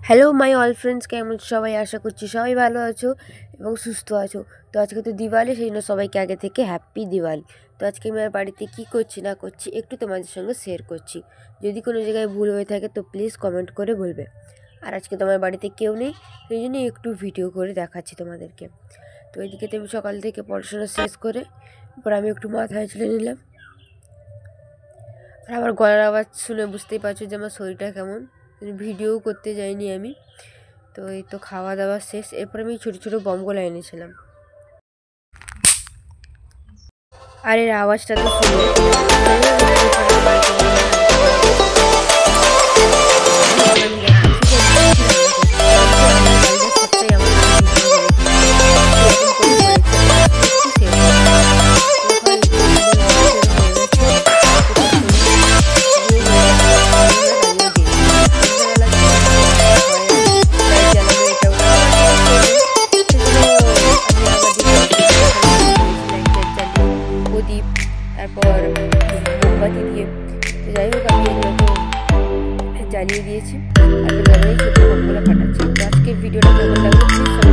Hello my all friends, কেমন সবাই? আশা করছি সবাই ভালো আছো এবং সুস্থ আছো। তো আজকে তো দিওয়ালি, সেই জন্য সবাইকে আগে থেকে হ্যাপি দিওয়ালি। তো আজকে আমি আর বাড়িতে কী করছি না করছি একটু তোমাদের সঙ্গে শেয়ার করছি। যদি কোনো জায়গায় ভুল হয়ে থাকে তো প্লিজ কমেন্ট করে বলবে। আর আজকে তো আমার বাড়িতে কেউ নেই, সেই জন্য একটু ভিডিও করে দেখাচ্ছি তোমাদেরকে। তো এদিকে তো আমি সকাল থেকে পড়াশোনা শেষ করে এরপর আমি একটু মাথায় চলে নিলাম। আর আমার গলার আওয়াজ শুনে বুঝতেই পারছো যে আমার শরীরটা কেমন। ভিডিও করতে যাইনি আমি। তো এই তো খাওয়া দাওয়া শেষ, এরপর আমি ছোটো ছোটো বমগুলো এনেছিলাম। আর এর আওয়াজটা তো শুনে প্রদীপ, তারপর মোমবাতি দিয়ে, তো যাই হোক আমি এগুলো জ্বালিয়ে দিয়েছি। আর ছোটো বমগুলো ফাটাচ্ছি। তো আজকের ভিডিওটা কেমন লাগলো?